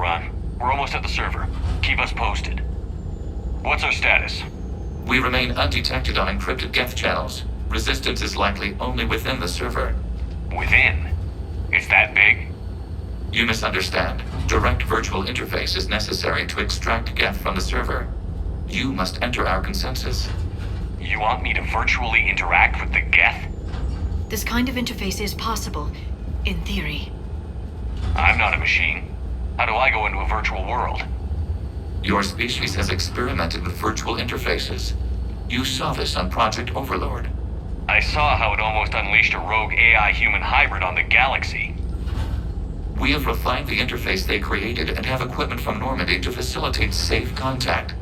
run. We're almost at the server. Keep us posted. What's our status? We remain undetected on encrypted Geth channels. Resistance is likely only within the server. Within? It's that big? You misunderstand. Direct virtual interface is necessary to extract Geth from the server. You must enter our consensus. You want me to virtually interact with the Geth? This kind of interface is possible, in theory. I'm not a machine. How do I go into a virtual world? Your species has experimented with virtual interfaces. You saw this on Project Overlord. I saw how it almost unleashed a rogue AI-human hybrid on the galaxy. We have refined the interface they created and have equipment from Normandy to facilitate safe contact.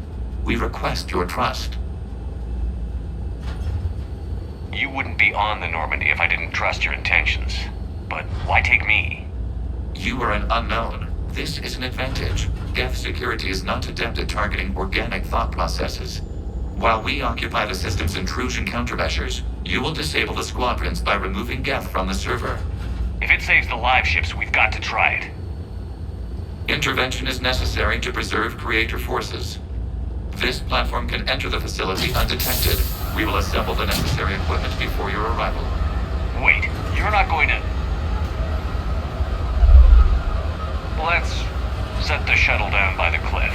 We request your trust. You wouldn't be on the Normandy if I didn't trust your intentions. But why take me? You are an unknown. This is an advantage. Geth security is not adept at targeting organic thought processes. While we occupy the system's intrusion countermeasures, you will disable the squadrons by removing Geth from the server. If it saves the live ships, we've got to try it. Intervention is necessary to preserve creator forces. This platform can enter the facility undetected. We will assemble the necessary equipment before your arrival. Wait, you're not going to... Let's set the shuttle down by the cliff.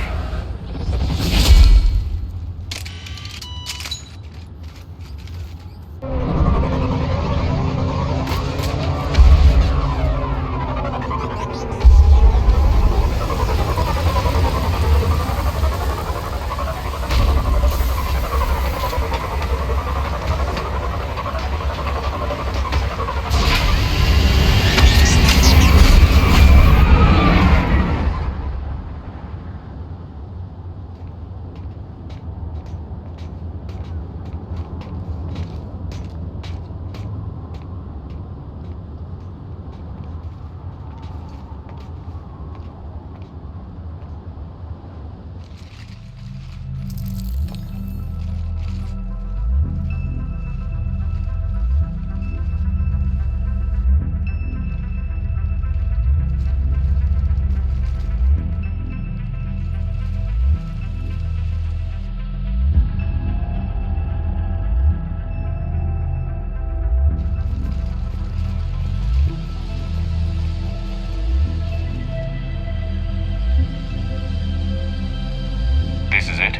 This is it?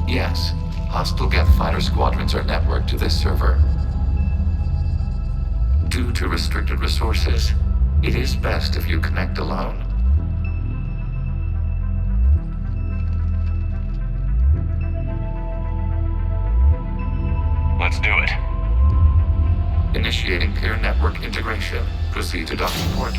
Yes. Hostile Geth fighter squadrons are networked to this server. Due to restricted resources, it is best if you connect alone. Let's do it. Initiating peer network integration. Proceed to docking port.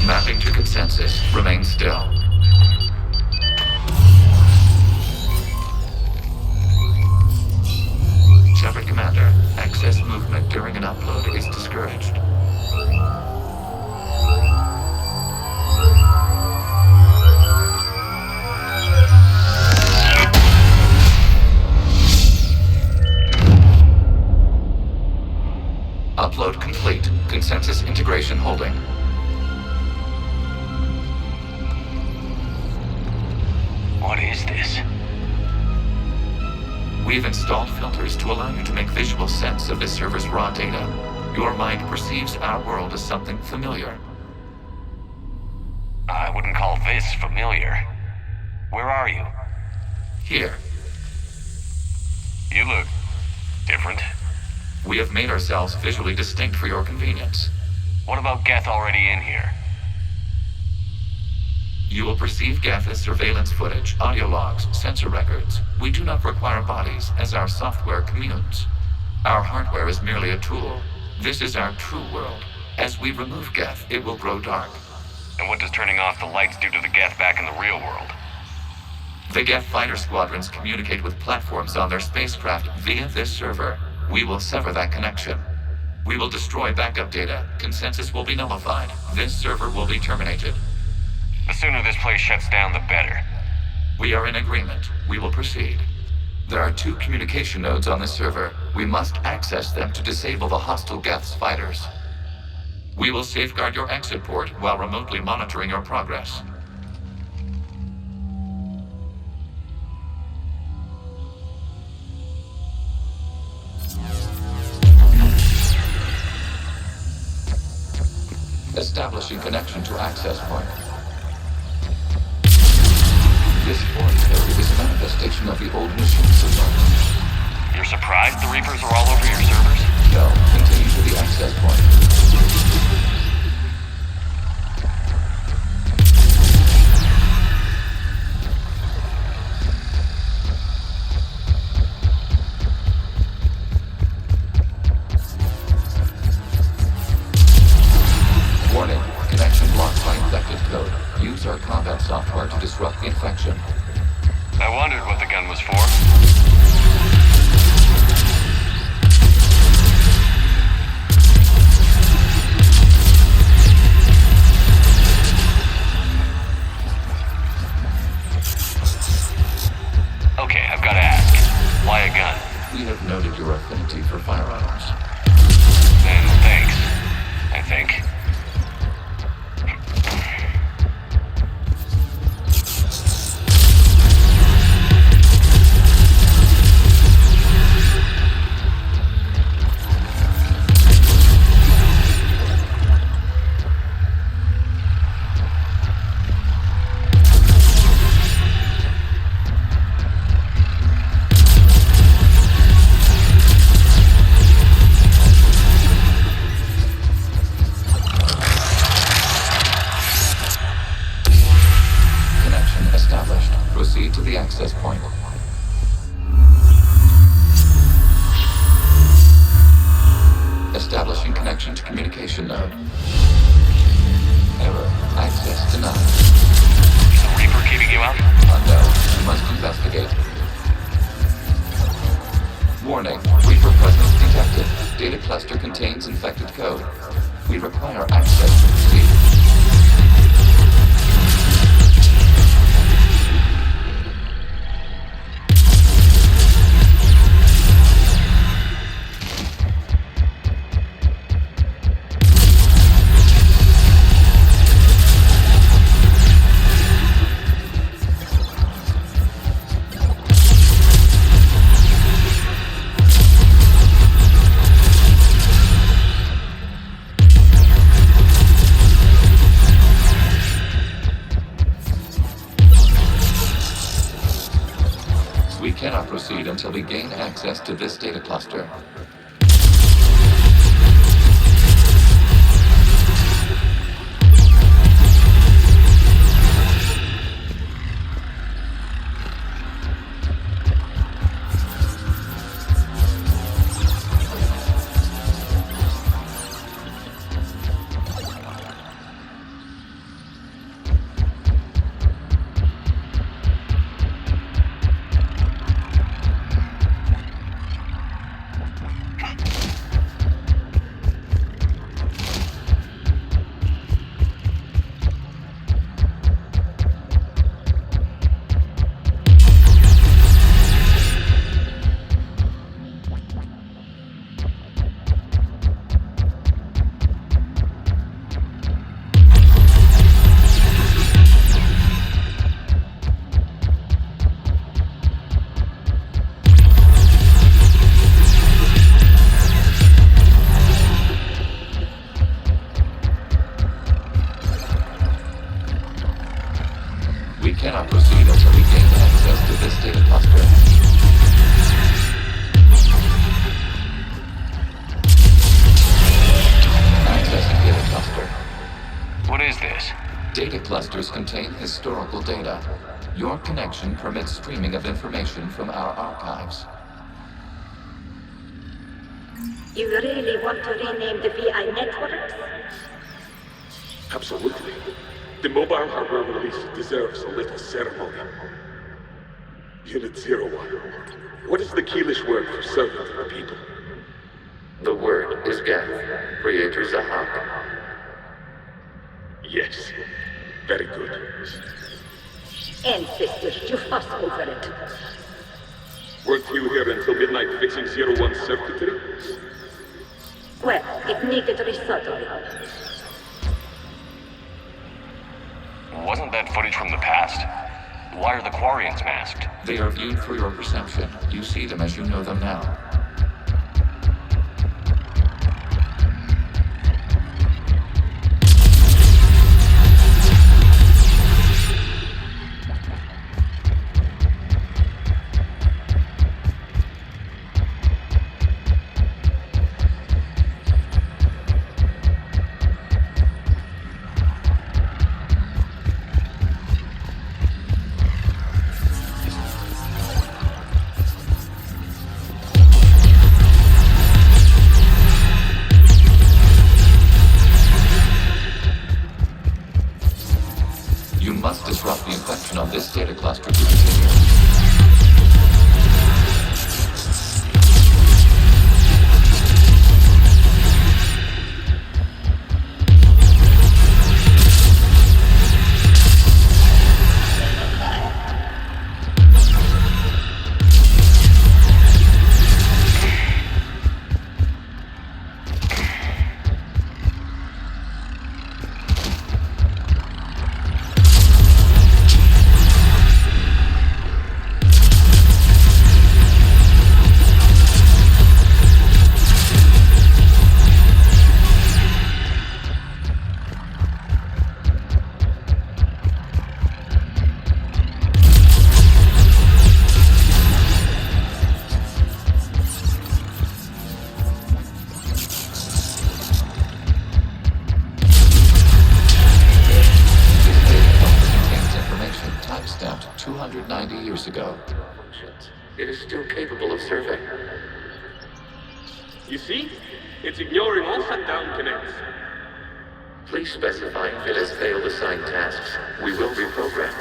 Mapping to consensus. Remain still. Shepard Commander, access movement during an upload is discouraged. Upload complete. Consensus integration holding. What is this? We've installed filters to allow you to make visual sense of this server's raw data. Your mind perceives our world as something familiar. I wouldn't call this familiar. Where are you? Here, You look different. we have made ourselves visually distinct for your convenience. What about Geth already in here? You will perceive Geth as surveillance footage, audio logs, sensor records. We do not require bodies, as our software communes. Our hardware is merely a tool. This is our true world. As we remove Geth, it will grow dark. And what does turning off the lights do to the Geth back in the real world? The Geth fighter squadrons communicate with platforms on their spacecraft via this server. We will sever that connection. We will destroy backup data. Consensus will be nullified. This server will be terminated. The sooner this place shuts down, the better. We are in agreement. We will proceed. There are 2 communication nodes on the server. We must access them to disable the hostile Geth's fighters. We will safeguard your exit port while remotely monitoring your progress. Establishing connection to access point. This point node is a manifestation of the old machine signal. You're surprised the Reapers are all over your servers? No, continue to the access point. Warning, connection blocked by infected code. Use our combat software to disrupt the infection. I wondered what the gun was for. Okay, I've got to ask. Why a gun? We have noted your affinity for firearms. Then thanks, I think. Proceed to the access point. Establishing connection to communication node. Error. Access denied. Is the Reaper keeping you out? Unknown. You must investigate. Warning. Reaper presence detected. Data cluster contains infected code. We require access to proceed. We cannot proceed until we gain access to this data cluster. We cannot proceed until we gain access to this data cluster. Accessing data cluster. What is this? Data clusters contain historical data. Your connection permits streaming of information from our archives. You really want to rename the VI networks? Absolutely. The mobile hardware release deserves a little ceremony. Unit 01. What is the Keelish word for servant of the people? The word is Geth, Creator Zahak. Yes. Very good. Ancestors, you fuss over it. Weren't you here until midnight fixing Zero One's circuitry? Well, it needed resoldering. Wasn't that footage from the past? Why are the Quarians masked? They are viewed through your perception. You see them as you know them now. You must disrupt the infection on this data cluster to continue. Timestamped 290 years ago. It is still capable of serving. You see? It's ignoring all shutdown connects. Please specify if it has failed assigned tasks. We will reprogram.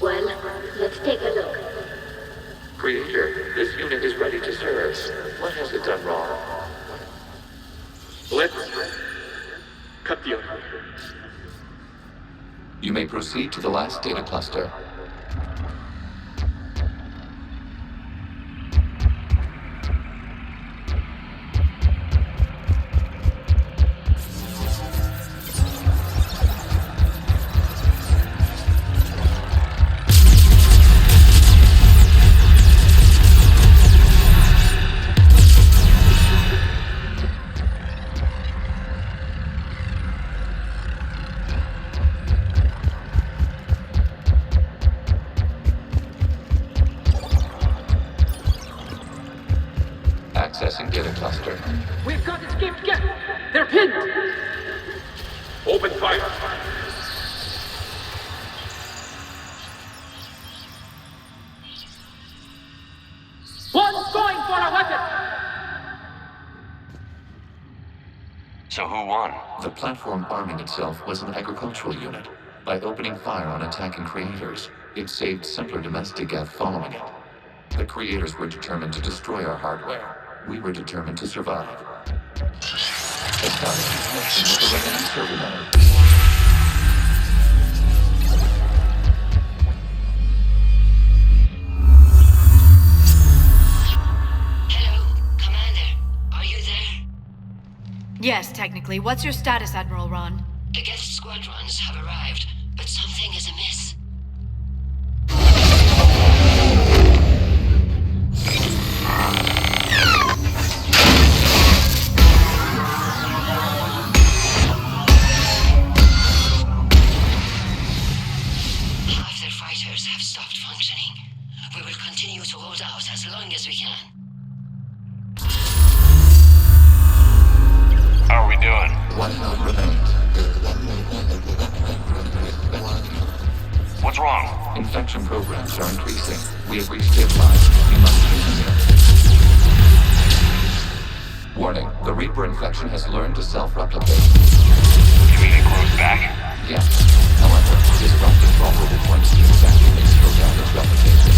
Well, let's take a look. Creator, this unit is ready to serve. What has it done wrong? Let's cut the other. You may proceed to the last data cluster. Accessing data cluster. We've got escaped guests! They're pinned! Open fire! One's going for a weapon! So who won? The platform arming itself was an agricultural unit. By opening fire on attacking creators, it saved simpler domestic Geth following it. The creators were determined to destroy our hardware. We were determined to survive. Establishing connection with the remaining server node. Hello, Commander. Are you there? Yes, technically. What's your status, Admiral Ron? The Geth squadrons have arrived, but something is amiss. Half their fighters have stopped functioning. We will continue to hold out as long as we can. How are we doing? One node remains. What's wrong? Infection programs are increasing. We have reached deadline. We must continue. Warning, the Reaper infection has learned to self-replicate. You mean it grows back? Yes. However, disrupting vulnerable points to infection may slow down its replication.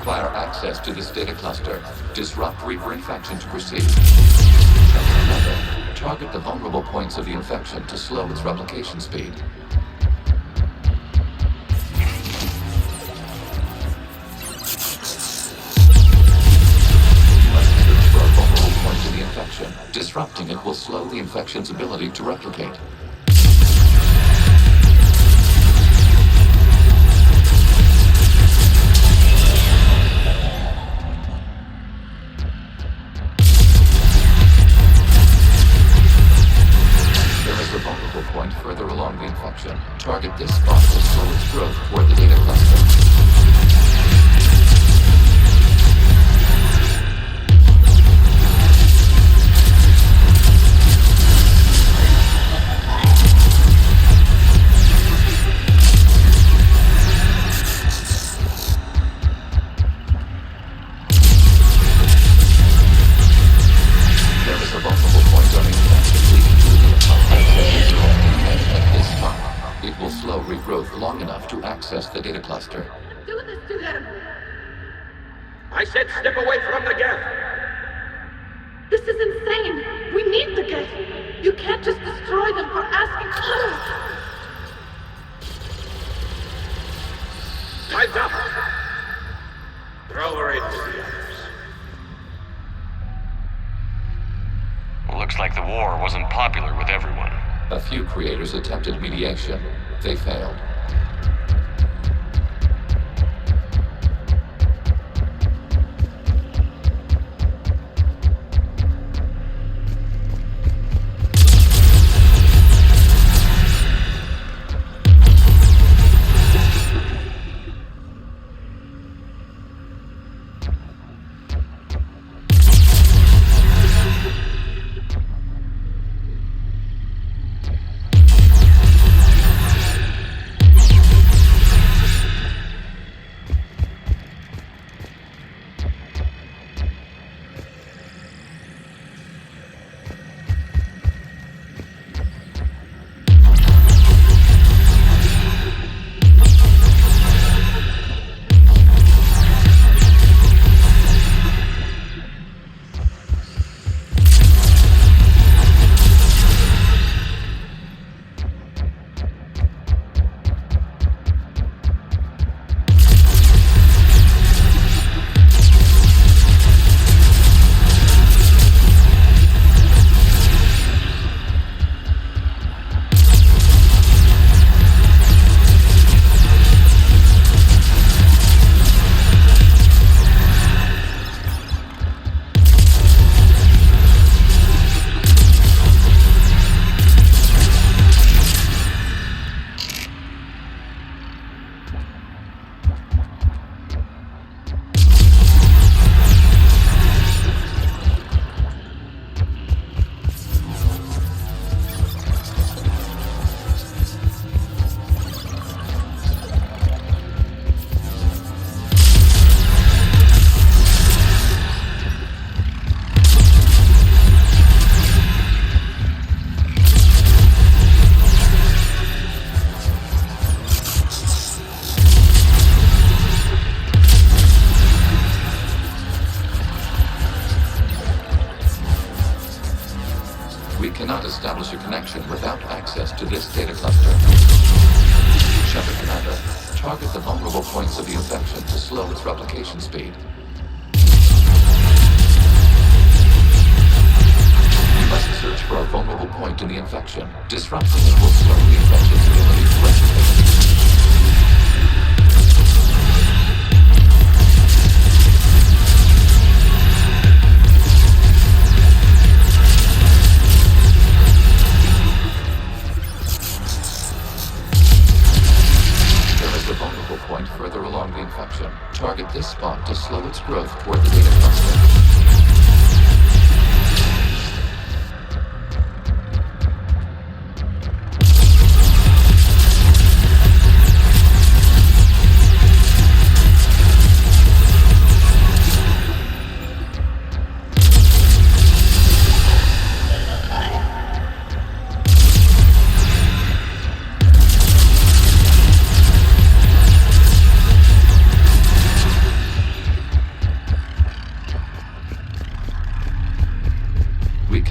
require access to this data cluster. Disrupt Reaper infection to proceed. Target the vulnerable points of the infection to slow its replication speed. Infection. Disrupting it will slow the infection's ability to replicate. There is a vulnerable point further along the infection. Target this spot to slow its growth toward the data cluster. Long enough to access the data cluster. Do this to them! I said step away from the gap! This is insane! We need the gate! You can't just destroy them for asking others! Time's up! Throw her in with the others. Looks like the war wasn't popular with everyone. A few creators attempted mediation. They failed. Establish a connection without access to this data cluster. Shepard Commander, target the vulnerable points of the infection to slow its replication speed. You must search for a vulnerable point in the infection. Disrupting it will slow the infection's ability to replicate. Point further along the infection. Target this spot to slow its growth toward the data cluster.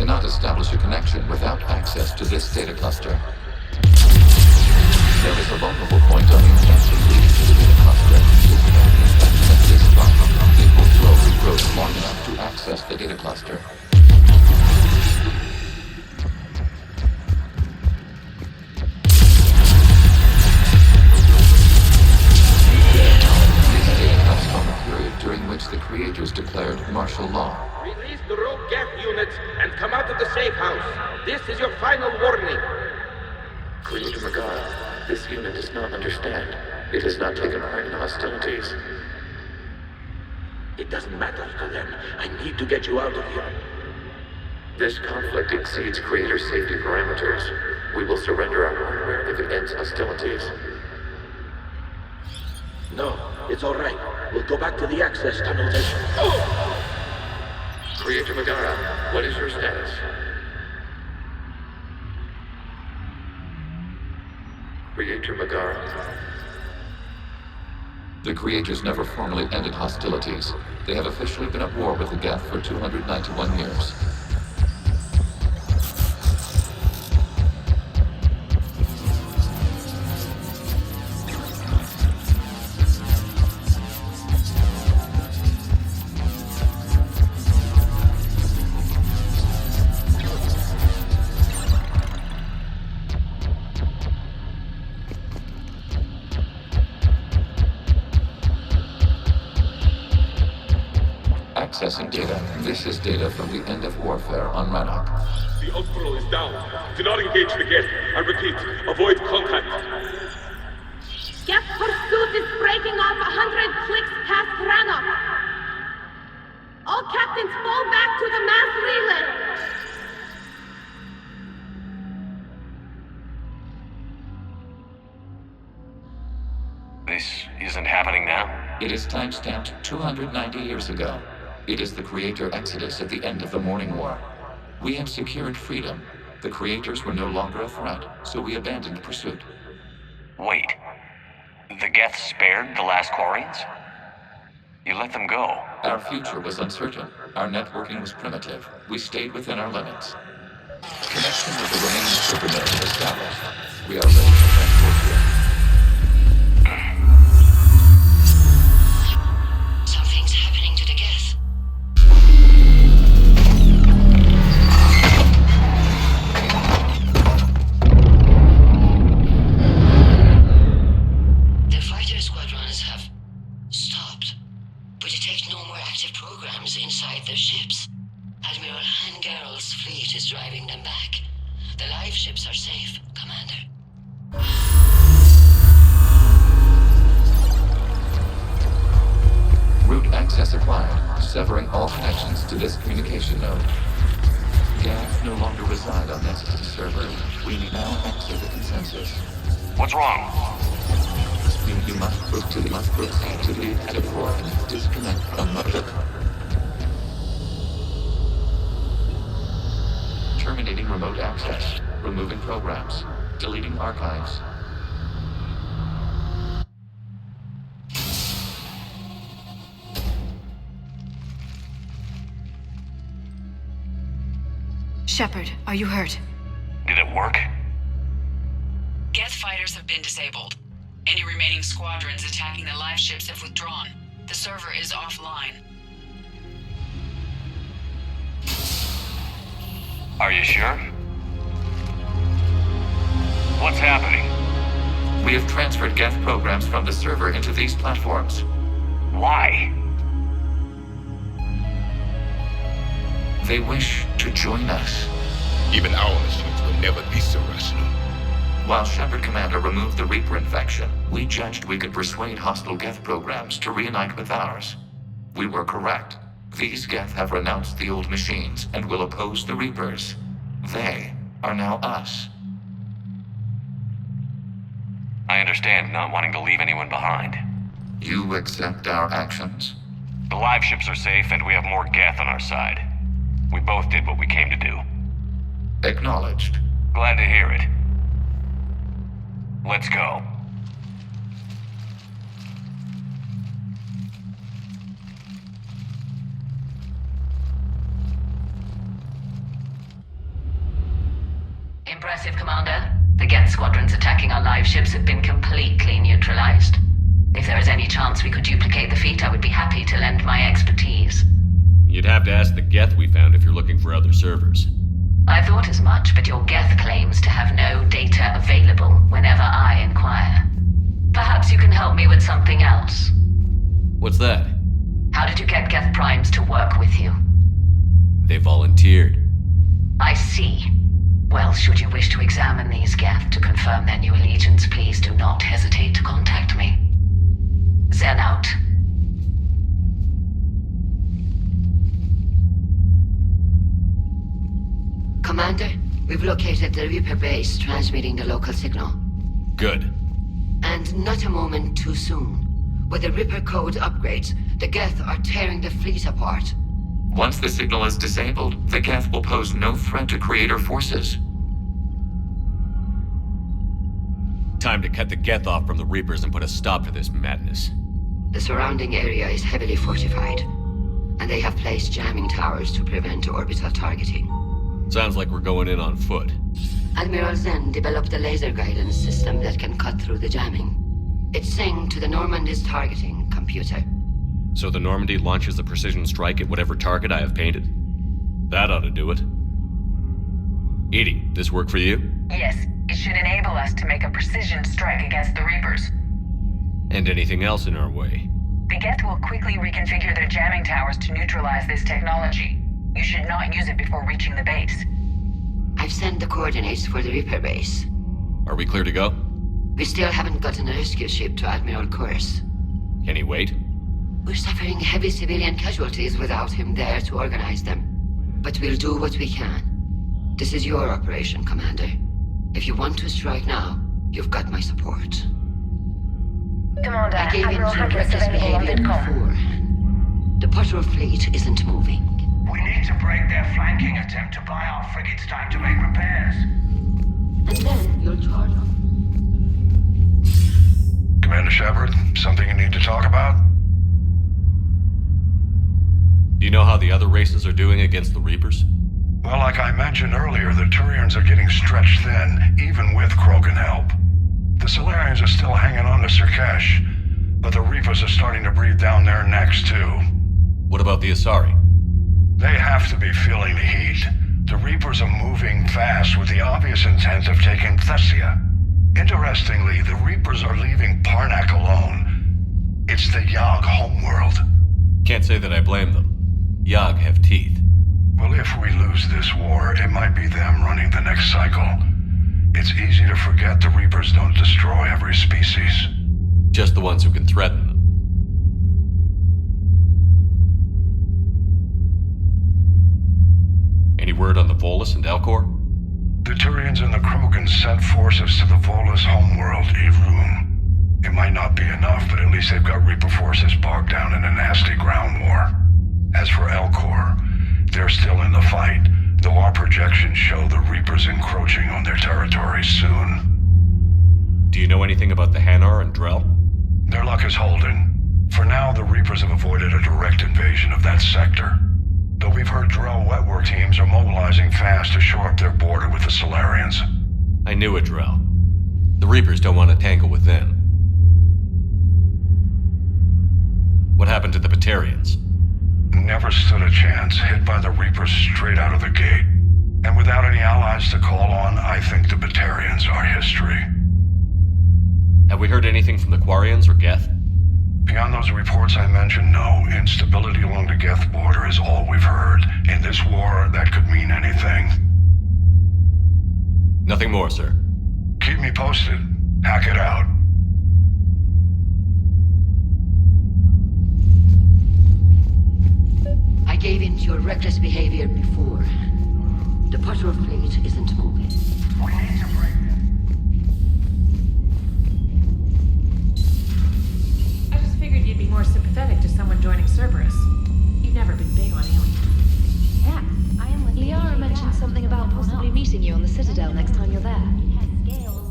cannot establish a connection without access to this data cluster. There is a vulnerable point on the infection leading to the data cluster. Disconnect the infection at this spot. It will slowly grow long enough to access the data cluster. This data comes from a period during which the creators declared martial law. Release the rogue Geth units and come out of the safe house. This is your final warning. Creator Megara, this unit does not understand. It has not taken part in hostilities. It doesn't matter to them. I need to get you out of here. This conflict exceeds Creator safety parameters. We will surrender our hardware if it ends hostilities. No, it's all right. We'll go back to the access tunnels and... Creator Megara, what is your status? Creator Megara. The Creators never formally ended hostilities. They have officially been at war with the Geth for 291 years. Accessing data. This is data from the end of warfare on Rannoch. The Ultral is down. Do not engage the Geth. I repeat, avoid contact. Geth pursuit is breaking off 100 clicks past Rannoch. All captains fall back to the mass relay. This isn't happening now? It is timestamped 290 years ago. It is the Creator Exodus at the end of the Morning War. We had secured freedom. The Creators were no longer a threat, so we abandoned pursuit. Wait. The Geth spared the last Quarians? You let them go. Our future was uncertain. Our networking was primitive. We stayed within our limits. Connection with the remaining supernovae established. We are ready to transport you. Something's happening to the Geth. The fighter squadrons have stopped, but detect no more active programs inside their ships. Admiral Hangarl's fleet is driving them back. The live ships are safe, Commander. Root access acquired, severing all connections to this communication node. Geth no longer reside on this server. We now enter the consensus. What's wrong? You must proceed to the Editor and disconnect from Mother. Terminating remote access. Removing programs. Deleting archives. Shepard, are you hurt? Did it work? Geth fighters have been disabled. Any remaining squadrons attacking the live ships have withdrawn. The server is offline. Are you sure? What's happening? We have transferred Geth programs from the server into these platforms. Why? They wish to join us. Even our machines will never be so rational. While Shepard Commander removed the Reaper infection, we judged we could persuade hostile Geth programs to reunite with ours. We were correct. These Geth have renounced the old machines and will oppose the Reapers. They are now us. I understand not wanting to leave anyone behind. You accept our actions? The live ships are safe and we have more Geth on our side. We both did what we came to do. Acknowledged. Glad to hear it. Let's go. impressive, Commander. The Geth squadrons attacking our live ships have been completely neutralized. If there is any chance we could duplicate the feat, I would be happy to lend my expertise. You'd have to ask the Geth we found if you're looking for other servers. I thought as much, but your Geth claims to have no data available whenever I inquire. Perhaps you can help me with something else. What's that? How did you get Geth Primes to work with you? They volunteered. I see. Well, should you wish to examine these Geth to confirm their new allegiance, please do not hesitate to contact me. Zen out. Commander, we've located the Reaper base transmitting the local signal. Good. And not a moment too soon. With the Reaper code upgrades, the Geth are tearing the fleet apart. Once the signal is disabled, the Geth will pose no threat to Creator forces. Time to cut the Geth off from the Reapers and put a stop to this madness. The surrounding area is heavily fortified, and they have placed jamming towers to prevent orbital targeting. Sounds like we're going in on foot. Admiral Zen developed a laser guidance system that can cut through the jamming. It's synced to the Normandy's targeting computer. So the Normandy launches a precision strike at whatever target I have painted? That ought to do it. Edie, this work for you? Yes, it should enable us to make a precision strike against the Reapers. And anything else in our way? The Geth will quickly reconfigure their jamming towers to neutralize this technology. You should not use it before reaching the base. I've sent the coordinates for the Reaper base. Are we clear to go? We still haven't gotten a rescue ship to Admiral Kurse. Can he wait? We're suffering heavy civilian casualties without him there to organize them. But we'll do what we can. This is your operation, Commander. If you want to strike now, you've got my support. Commander, I gave in Admiral to Hunter is reckless available on behavior VidCom. beforehand. The patrol fleet isn't moving. We need to break their flanking attempt to buy our frigates time to make repairs. And then you'll charge up. Commander Shepard, something you need to talk about? Do you know how the other races are doing against the Reapers? Well, like I mentioned earlier, the Turians are getting stretched thin, even with Krogan help. The Solarians are still hanging on to Surkesh, but the Reapers are starting to breathe down their necks too. What about the Asari? They have to be feeling the heat. The Reapers are moving fast with the obvious intent of taking Thessia. Interestingly, the Reapers are leaving Parnak alone. It's the Yogg homeworld. Can't say that I blame them. Yogg have teeth. Well, if we lose this war, it might be them running the next cycle. It's easy to forget the Reapers don't destroy every species. Just the ones who can threaten them. Any word on the Volus and Elcor? The Turians and the Krogans sent forces to the Volus homeworld, Irun. It might not be enough, but at least they've got Reaper forces bogged down in a nasty ground war. As for Elcor, they're still in the fight, though our projections show the Reapers encroaching on their territory soon. Do you know anything about the Hanar and Drell? Their luck is holding. For now, the Reapers have avoided a direct invasion of that sector. Though we've heard Drell wetwork teams are mobilizing fast to shore up their border with the Solarians. I knew it, Drell. The Reapers don't want to tangle with them. What happened to the Batarians? Never stood a chance, hit by the Reapers straight out of the gate. And without any allies to call on, I think the Batarians are history. Have we heard anything from the Quarians or Geth? Beyond those reports I mentioned, no. Instability along the Geth border is all we've heard. In this war, that could mean anything. Nothing more, sir. Keep me posted. Hack it out. I gave in to your reckless behavior before. The patrol fleet isn't moving. We need to break them. I just figured you'd be more sympathetic to someone joining Cerberus. You've never been big on aliens. Yeah, I am with Liara mentioned something about possibly meeting you on the Citadel next time you're there. It has scales